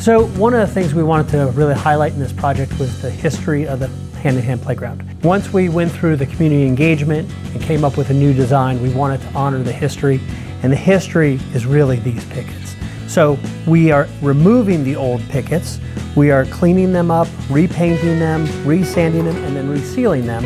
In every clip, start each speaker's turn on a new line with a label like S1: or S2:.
S1: So one of the things we wanted to really highlight in this project was the history of the hand-in-hand playground. Once we went through the community engagement and came up with a new design, we wanted to honor the history, and the history is really these pickets. So we are removing the old pickets, we are cleaning them up, repainting them, resanding them, and then resealing them.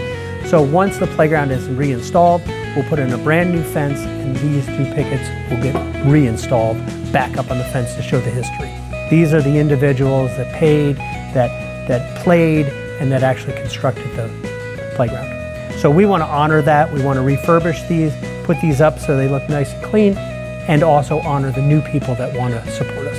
S1: So once the playground is reinstalled, we'll put in a brand new fence, and these two pickets will get reinstalled back up on the fence to show the history. These are the individuals that paid, that played, and that actually constructed the playground. So we want to honor that. We want to refurbish these, put these up so they look nice and clean, and also honor the new people that want to support us.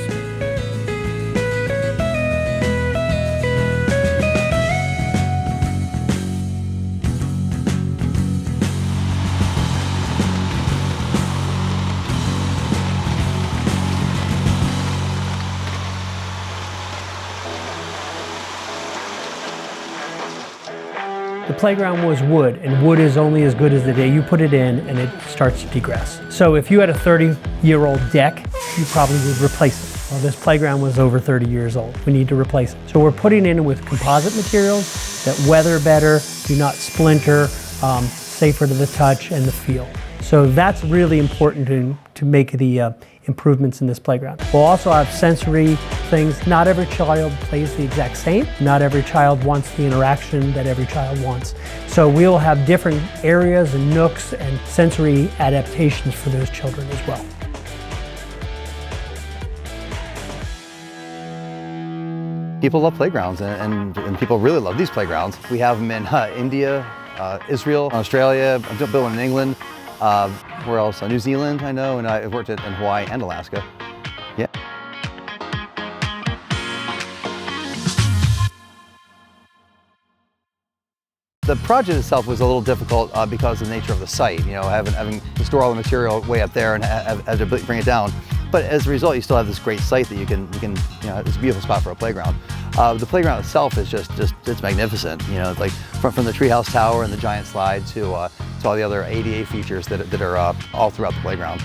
S1: The playground was wood, and wood is only as good as the day you put it in and it starts to degress. So if you had a 30-year-old deck, you probably would replace it. Well, this playground was over 30 years old. We need to replace it. So we're putting in with composite materials that weather better, do not splinter, safer to the touch and the feel. So that's really important to make the improvements in this playground. We'll also have sensory things. Not every child plays the exact same. Not every child wants the interaction that every child wants. So we'll have different areas and nooks and sensory adaptations for those children as well.
S2: People love playgrounds, and people really love these playgrounds. We have them in India, Israel, Australia. I'm building in England. Where else? New Zealand, I know, and I've worked in Hawaii and Alaska. Yeah. The project itself was a little difficult because of the nature of the site. You know, having to store all the material way up there and have to bring it down. But as a result, you still have this great site that you can it's a beautiful spot for a playground. The playground itself is it's magnificent. You know, it's like from the treehouse tower and the giant slide to all the other ADA features that are all throughout the playground.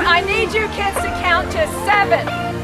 S3: I need you kids to count to 7.